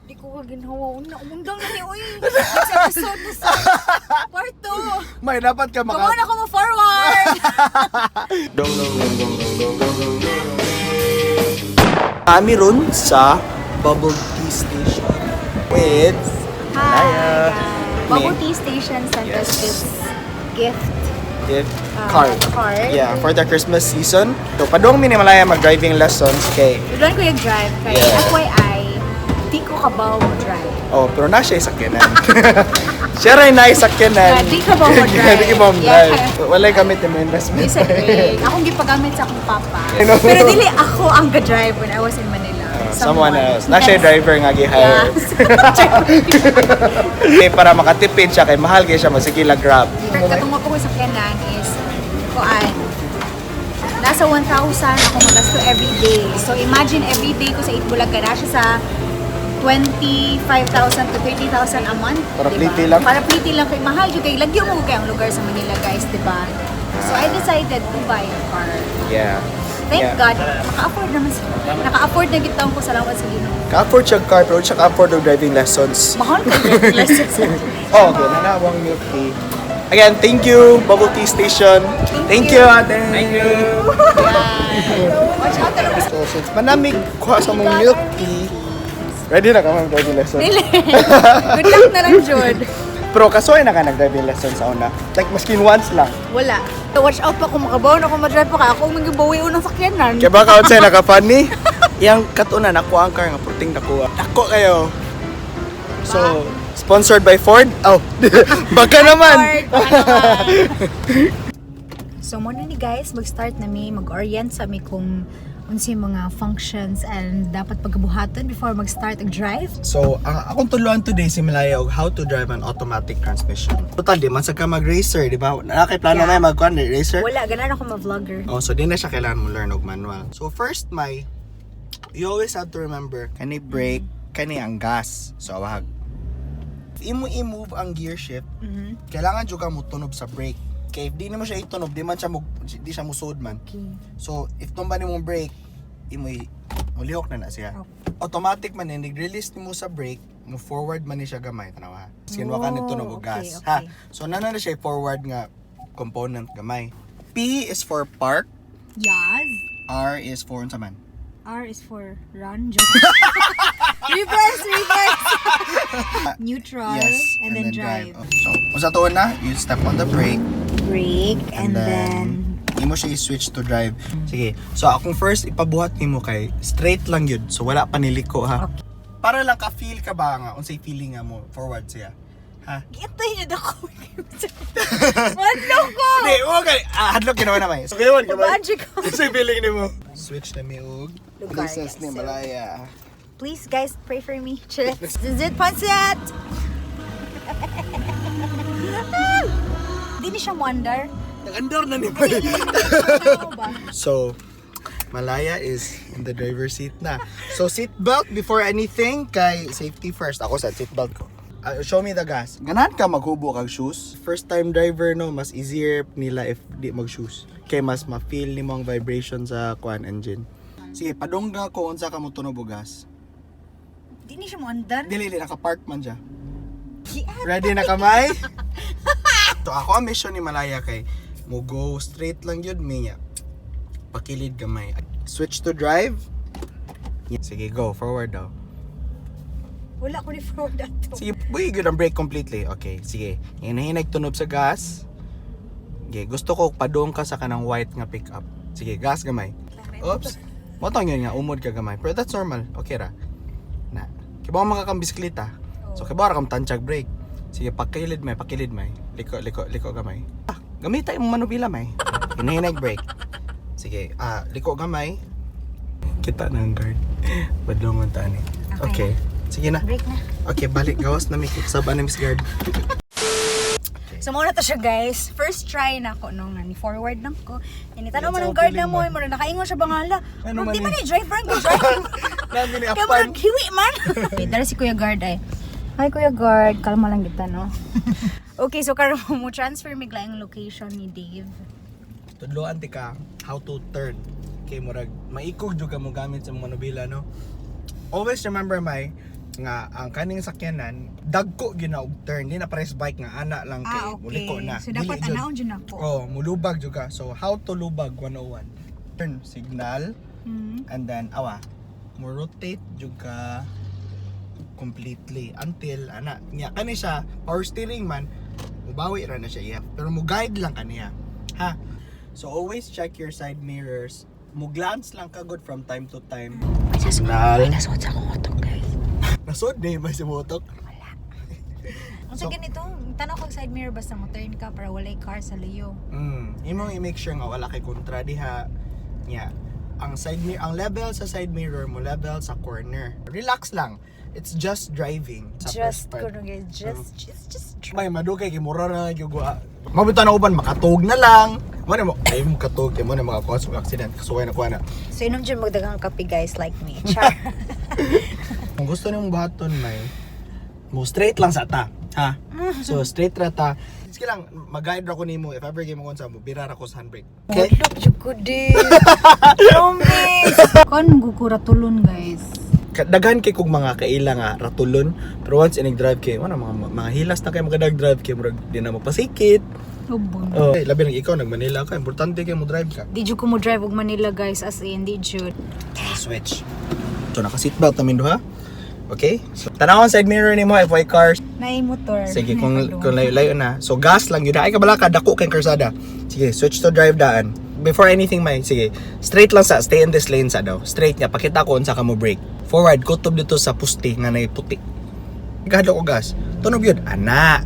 Di ko ka ginawa. Umundang na ni Uy. Next episode na sa part 2. May dapat ka Come on ako mo forward. Kami ron sa Bubble Tea Station with Hi. Bubble Me. Tea Station sent us this gift. card. Card. Yeah, for the Christmas season. So, padong minimalaya mag-driving lessons kay... Doon ko yung drive. Kaya Yeah. FYI, di ko kabaw mo drive. Oh, pero na siya sakyanan. Siya rin na sakyanan. Di ka ba mo drive? Di ka ba mo Yeah. drive? Wala'y gamit yung investment. Isa rin. Akong gipagamit sa akong papa. I know. Pero dili ako ang ga-drive when I was in Manila. Someone else. Na siya driver nga gi-hire. Yes. Okay, para makatipid siya kay mahal kay siya masigila grab. Katong mo ko sa Kenan is kuan. Nasa 1,000 ako magasto every day. So imagine every day ko sa Itbulaga na siya sa 25,000 to 30,000 a month. Para diba? pliti lang? Para pliti lang kay mahal jud kay lagyo mo kay ang lugar sa Manila guys, di ba? So I decided to buy a car. Yeah. Thank Yeah. God, naka-afford naman sila. Naka-afford na gitawang ko, salamat sa Ginoo. Ka-afford siya car, pero siya ka-afford ng driving lessons. Mahal ka yung lessons. Oh, okay. Nanawang milk tea. Again, thank you, Bubble Tea Station. Thank you, ate. Thank you. Watch out talaga sa So, since manamig kuha sa mong milk tea, ready na ka mag driving lesson. Dili. Good luck na lang, Jod. Pero kasuhay na ka nag-driving lesson sa una. Like, maskin once lang. Wala. Watch out pa kung makabaw na kung madrive pa ka. Ako magibawi unang sakyanan. Kaya baka outside naka-funny. Yang katuna, nakuha ang car nga, puting nakuha. Nako kayo. So, sponsored by Ford? Oh, baka naman. So, muna ni guys, mag-start na mi, mag-orient sa mi kung unsay mga functions and dapat pagkabuhaton before mag-start ang drive. So, ang akong tuluan today si Malaya og how to drive an automatic transmission. Total, di man sa ka mag-racer, di ba? Nakakay plano Yeah. na mag-kuhan, racer. Wala, ganan ako ma-vlogger. Oh, so di na siya kailangan mo learn og manual. So, first, you always have to remember, kani brake, kani ang gas. So, awag. If i-move ang gear shift, kailangan jud ka mo tunob sa brake. Kaya if di mo siya itunob, di siya musod man. Okay. So, if tumba ni mong brake, mulihok na siya. Okay. Automatic man ni release ni mo sa brake, mo forward man ni siya gamay, tanawa. Skin ka nito tunog og gas, okay. ha. So nana na siya forward nga component gamay. P is for park, Yes. R is for unsa man? R is for run. Reverse. Neutral. Yes, and then drive. Oh, so, unsa tuon na? You step on the brake, Brake. And then imo siya i-switch to drive. Sige. So akong first ipabuhat nimo kay straight lang yun. So wala pa niliko ha. Okay. Para lang ka feel ka ba nga unsay feeling nga mo forward siya. Ha? Gintay niya ako. Madlo ko! Hindi, okay. Hadlok ginawa na may. So ngayon, Magic ko. unsay feeling nimo? Switch na mi og Lugar, places yes. ni Malaya. Please guys, pray for me. Zizit Pansat! Di ni siya wonder. Nag-andar na ni Kasi ano ba? So, Malaya is in the driver's seat na. So, seatbelt before anything, kay safety first. Ako sa seatbelt ko. Show me the gas. Ganahan ka maghubo kag shoes. First time driver no, mas easier nila if di mag-shoes. Kay mas ma-feel nimo ang vibration sa kuan engine. Sige, padungga ko unsa ka mo tunog og gas. Di ni siya wonder. Dili naka-park man siya. Ready na kamay? So, ako ang mission ni Malaya kay mo go straight lang yun minya. Pakilid gamay. Switch to drive. Sige, go. Forward daw. Wala ko ni forward ato. Sige, buhay yun ang brake completely. Okay, sige. Hinahinag tunog sa gas. Okay, gusto ko padong ka sa kanang white nga pickup. Sige, gas gamay. Oops. Motong yun nga, umod ka gamay. Pero that's normal. Okay ra. Na. Kibaw makakang bisikleta. So, kibaw ra kang tanchag brake. Sige, pakilid may. Liko gamay. Gamitay mo manubila may. Hinahinag brake. Sige, liko gamay. Kita na ang guard. Badlongon tani. Okay. Sige na. Break na. Okay, balik gawas na may sabaan na Miss Guard. So muna to siya guys. First try na ako nung ni forward lang ko. Initanong mo Yes, ng guard feeling na mo, mo. mo nakaingon siya bangala. Ano Di man man eh? ni driver ang drive. Nandun ni Kaya mo Apan. naghiwi man. Dara si Kuya Guard ay. Hi Kuya Guard, kalma lang kita no. Okay, so karon mo transfer mig lang ang location ni Dave. Tudloan ti ka how to turn. Kay murag maikog jud ka mo gamit sa mga nobela no. Always remember nga ang kaning sakyanan dagko ginaog turn, di na press bike nga ana lang kay muliko na. So dapat Dili jud. anaon dyan ako. Oh, mulubag jud ka. So how to lubag 101. Turn signal and then mo rotate jud ka completely until ana nya kani siya power steering man mubawi ra na siya iya pero mo guide lang kaniya ha. So always check your side mirrors, mo glance lang ka good from time to time. Signal Nasod sa akong auto, guys. nasod ni ba si motok. Ang so, ganito, tanaw kong side mirror basta mo turn ka para walay car sa liyo. Imong i-make sure nga wala kay kontra diha nya. Ang side mirror, ang level sa side mirror mo level sa corner. Relax lang. It's just driving. Sa first part. Guys, just May madugay kay mura na gyud. Mabita na uban makatog na lang. Mo ay mo katog kay mo na makakuha sa accident kasuway na kuha na. So inom dyan magdagang kape guys like me. Char. Kung gusto nimong baton may mo straight lang sa ta. Ha? So straight ra ta. Sige lang, mag-guide ra ko nimo if ever game mo sa mo bira ra ko sa handbrake. Okay? Look, jukudi. Promise. Kon gukura tulon guys. Daghan kay kog mga kaila nga ratulon pero once inig-drive kay wala mga hilas na kay magadag-drive kay murag di na mapasikit. Ubon. Oh, labi lang ikaw nag Manila ka, importante kay mo drive ka. Di jud ko mo drive og Manila guys as in di jud. Switch. So naka seatbelt namin duha. Okay? So tanawon side mirror nimo if way cars. Nay motor. Sige kung layo na. So gas lang yun. Ay kabala ka dako kay karsada. Sige, switch to drive daan. Before anything may sige, straight lang sa stay in this lane sa daw. Straight nya pakita ko unsa ka mo brake. Forward kutob dito sa pusti nga nay puti. Gahadlo ko gas. Tunog yun. Ana.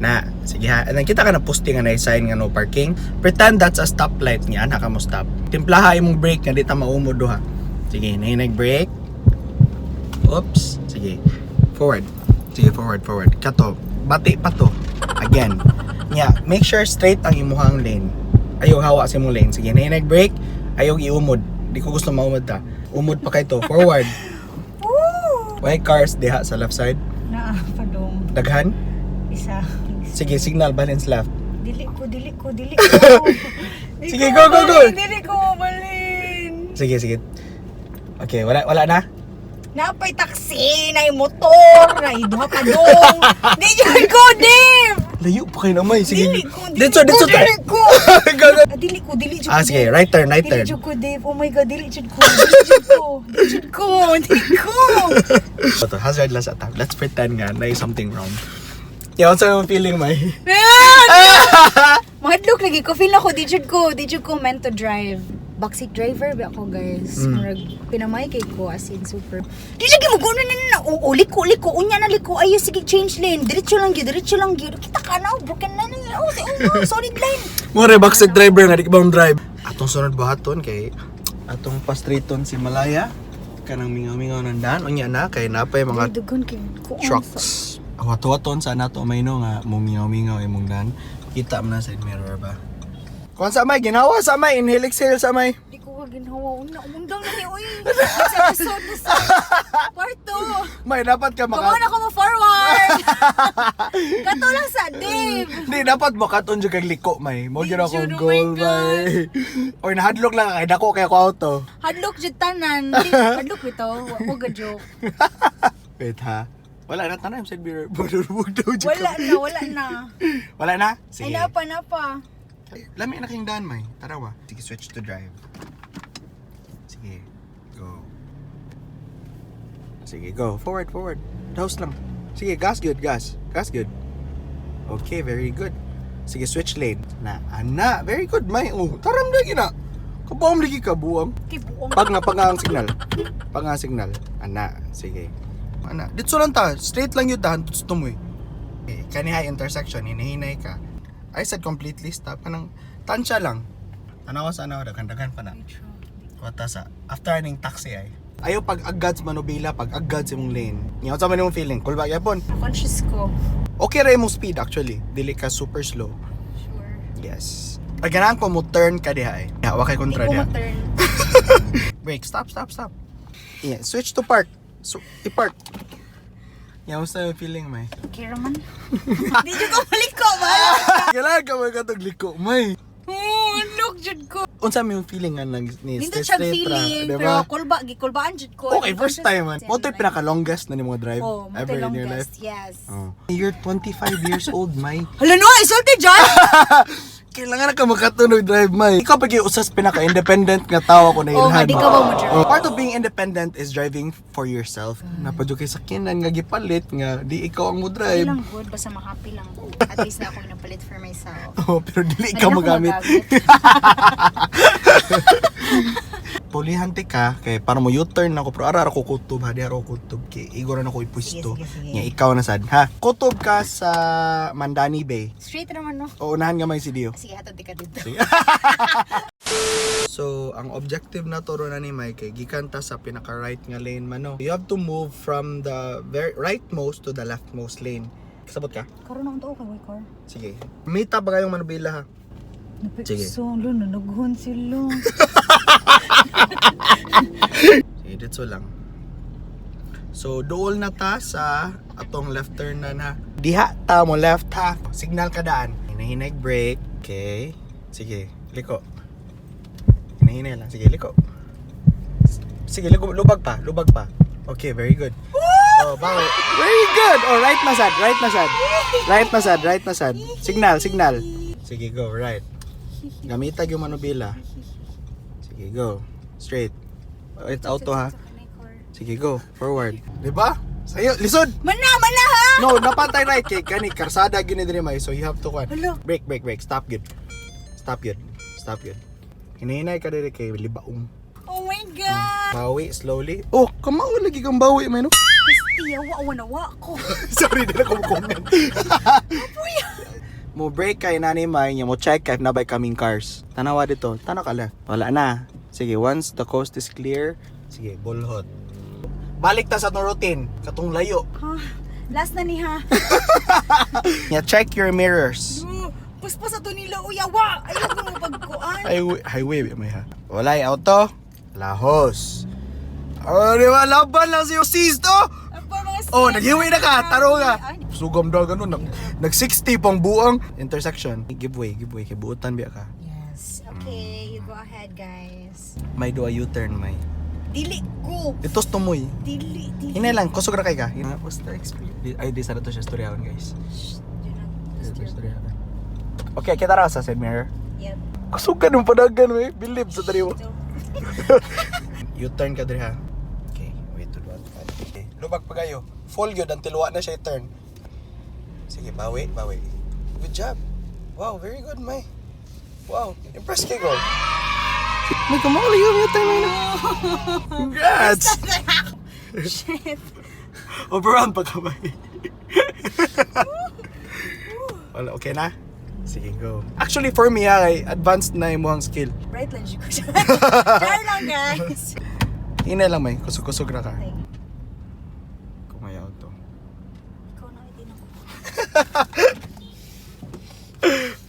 Na, sige ha. And then kita ka na pusti nga nay sign nga no parking. Pretend that's a stoplight niya. Ana ka mo stop. Timplaha imong brake nga di ta maumod ha. Sige, nainag brake. Oops. Sige. Forward. Sige, forward. Kato. Bati pa to. Again. Nya, make sure straight ang imuhang lane. Ayaw hawa sa imong lane. Sige, nainag brake. Ayaw iumod. Di ko gusto maumod ta. Umod pa kay to. Forward. Why cars diha sa left side? Naa padong. Daghan? Isa. Sige, signal balance left. Dili ko. Sige, go. Dili ko balin. Sige. Okay, wala na? Napay taxi, nay motor, nay duha pa dong. Di jud ko, Dave. Layo pa kayo naman. Sige. Dili ko. Dito. Dili jud ko. Sige, right turn. Dili jud ko, Dave. Oh my god, dili jud ko. Dili ko. So, hazard lang sa top. Let's pretend nga na something wrong. Yeah, what's yung feeling, May? Mahadlok lagi ko. Feel ako, di jud ko meant to drive. Backseat driver ba ako, guys? Murag pinamay kay ko as in super. Di lagi mo guna na liko. Unya na liko. Ay, sige, change lane. Diretso lang gyud. Kita ka na, broken na niya. Oh, solid line. More backseat driver nga, di ka ba drive? Atong sunod buhaton kay atong pastriton si Malaya. Kanang mingaw-mingaw ng daan. Unya na, kay napay mga Dugon kay ko. trucks. Awat-waton sana to may no nga mumingaw-mingaw imong daan. Kita mo na sa mirror ba? Kung sa may ginawa sa may inhale exhale sa may. Di ko ginawa. Umundang na ni uy. Sa episode na sa part 2. May dapat ka Come on ako mo forward. Kato lang sa Dave. Hindi dapat makaton jud kag liko may. Mo gyud ako Jud, oh goal my God. may. Or nahadlok lang kay dako kay ko auto. Hadlok jud tanan. Hadlok bito. Wa ga joke. Wait ha. Wala na tanay sa mirror. Budurbog daw jud. Wala na. Wala na? Ay Sige. napa. Lami na king daan may. Tarawa. Sige, switch to drive. Sige. Go. Sige, go. Forward. House lang. Sige, gas good. Gas good. Okay, very good. Sige, switch lane. Ana, very good may. Oh, taram lagi na. Kabuam lagi ka buam. Kibuong. Pag nga ang signal. Ana, sige. Ana, dito lang ta. Straight lang yun dahan. Gusto mo eh. Kaniha intersection, hinahinay ka. I said completely stop. Kanang tansya lang. Tanawa sa daghan pa na. Wata sa after aning taxi ay. Ayaw pag agad sa manubila, pag agad sa mong lane. Ngayon sa man yung feeling. Cool ba yapon? Conscious ko. Okay ra imong speed actually. Dili ka super slow. Sure. Yes. Pag ganahan ko mo turn ka diha eh. Yeah, wakay kontra Hindi ko diha. ma-turn. Brake, stop. Yeah, switch to park. So, i-park. Yeah, musta yung feeling, May? Okay raman. Di jud ko balik ko ba? Kailangan ka magkatog liko, May. Oh, look jud ko. unsa mo yung feeling nga nang ni Nindot siyang feeling, pero gikulbaan jud ko. Okay, first time man. Mo to pinaka-longest na ni mo drive Oh, ever in your life. longest, yes. Oh. You're 25 years old, May. Hala no, isulti dyan! Kailangan na ka makatunog drive, May. Ikaw pag usas pinaka-independent nga tao ko na Oh, nga, ilhan. di ka ba mo drive? Part of being independent is driving for yourself. Napadyo kay sakinan nga gipalit nga di ikaw ang mo Happy drive. lang good, basta makapi lang. At least na ako napalit for myself. Oh, pero dili ikaw magamit. Pulihante ka kay para mo U-turn ako pero ara ko kutob ha di ako kutob kay igor na ko ipuesto. Sige, sige. Nya ikaw na sad ha. Kutob ka sa Mandani Bay. Straight naman no. O unahan nga may si Dio. Sige, hatod di ka dito. So, ang objective na turo na ni Mike, gikan ta sa pinaka-right nga lane man, no? You have to move from the very rightmost to the leftmost lane. Kasabot ka? Karoon akong tao kay car. Sige. Mita ba kayong manubila ha? Sige. Solo, naguhon sila. Sige, ditso lang. So, dool na ta sa atong left turn na na. Diha ta mo left ha. Signal ka daan. Hinahinag brake. Okay. Sige, liko. Hinahinay lang. Sige, liko. Sige, liko. Lubag pa. Lubag pa. Okay, very good. Oh, bawi. Very good. Oh, right na sad. Right na sad. Right na sad. Right na sad. Signal, signal. Sige, go. Right. Gamitag yung manubila. Sige, go. Straight. Oh, it's auto ha. Sige, go. Forward. Diba? Sayo, lisod! Mana ha! No, napantay right kay kani karsada gini diri may. So you have to Hello. Break. Stop good. Stop good. Hinahinay ka diri kay libaong. Oh my God! Bawi slowly. Oh, kamao lagi kang bawi may no. Kristi, awa ko. Sorry, dili ko kumongan. Mo break kay nani may nya mo check if nabay coming cars. Tanawa dito. Tanaw ka left. Wala na. Sige, once the coast is clear, sige, bulhot. Balik ta sa atong routine, katong layo. Ha? Last na ni ha. Yeah, check your mirrors. Puspas ato nila uyawa. Ayaw ko mo pagkuan. Highway may ha. Wala yung auto. Lahos. Oh, di ba? Laban lang sa'yo, sis to! Oh, nag-highway na ka. Taro ka. Sugam daw ganun. Nag-60 pang buang. Intersection. Give way. Kay buutan biya ka. Yes. Okay, you go ahead guys. May do a U-turn, may. Dili ko. Itos tumoy. Dili. Hinay lang, kusog na kay ka. What's the experience? Ay, di sana to siya storyahon, guys. Okay, kita ra sa side mirror. Yep. Kusog ka nung padagan, may. Believe sa tari mo. U-turn ka diri ha. Okay, wait to do it. Okay, lubag pa kayo. Full yun until wa na siya turn. Sige, bawi. Good job. Wow, very good, May. Wow, impressed kayo. May kumuli yung U-turn, May. Congrats! Shit. Overrun pa ka, May. Wala, okay na? Sige, go. Actually, for me, advanced na yung muhang skill. Right lang siya ko siya. Try lang guys. Hinay lang, May. Kusog-kusog na ka. Okay. Kumayaw to. Ikaw na hindi na ko.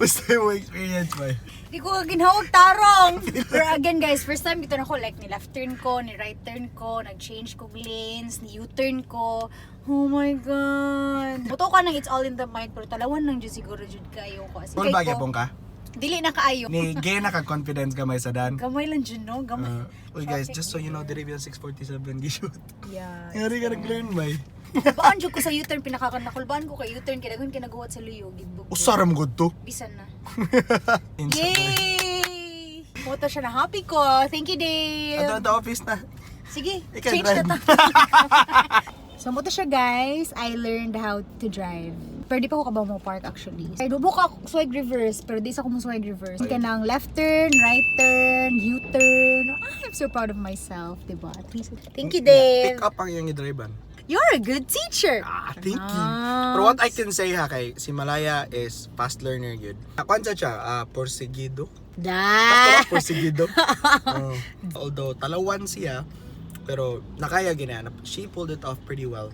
Basta yung experience, May. Di ko ginhawag tarong. Pero again guys, first time dito na ko like ni left turn ko, ni right turn ko, nag-change ko lanes, ni U-turn ko. Oh my God. Buto ka nang it's all in the mind pero talawan lang dyan siguro dyan kayo ko. As in, Full kahit bagay ko, pong ka? dili na kaayo. Ni gay na ka-confidence ka, May, sa dan. Gamay lang dyan no? Gamay. Uy guys, just so you know, the Rivian 647 gishoot. Yeah. Yari ka nag-learn, May. Baan dyan ko sa U-turn, pinakakanakulbaan ko kay U-turn, kinagun kinaguwat sa luyo. Usaram good to. Bisan na. Yay! Yay! Puto siya na happy ko. Thank you, Dave. Ato na office na. Sige, Ikaw, change drive. na to. So, muto siya guys. I learned how to drive. Pero di pa ako kabaw mo park actually. Ay, dubo ka swag reverse, pero di sa ako mo swag reverse. Kaya nang left turn, right turn, U-turn. I'm so proud of myself, diba? Thank you, Dave. Pick up ang iyong i-drivean. You're a good teacher. Thank you. Ah. Pero what I can say ha kay si Malaya is fast learner good. Kwanza siya, porsigido. Da. Porsigido. Although talawan siya, pero nakaya ginanap. She pulled it off pretty well.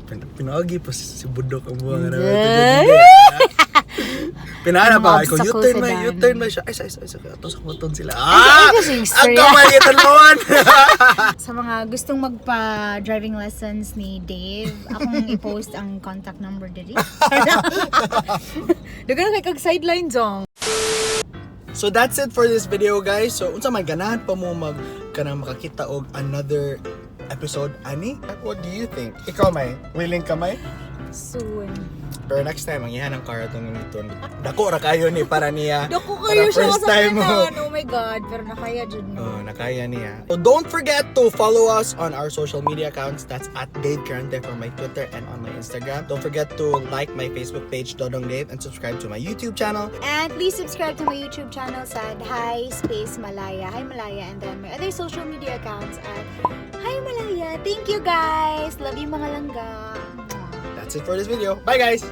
Pinagi pa si Budok ang buwan. Pinahana pa ako, U-turn ba siya? Ay, ato sa moton sila. Ang kamalitan mo! Sa mga gustong magpa-driving lessons ni Dave, akong i-post ang contact number dali. Dagan na kay kag sideline zong. So that's it for this video, guys. So unsa man ganahan pa mo kanang makakita og another episode ani? What do you think? Ikaw may willing ka may? Soon. Pero next time ang ihan ng karaton nito. Dako ra kayo ni para niya. Dako Para kayo siya first sa time mo. kanan. Oh my God. Pero nakaya dyan mo. Oh, nakaya niya. So don't forget to follow us on our social media accounts. That's at Dave Carante for my Twitter and on my Instagram. Don't forget to like my Facebook page, Dodong Dave, and subscribe to my YouTube channel. And please subscribe to my YouTube channel at Hi Space Malaya. Hi Malaya. And then my other social media accounts at Hi Malaya. Thank you guys. Love you mga langga. That's it for this video. Bye, guys!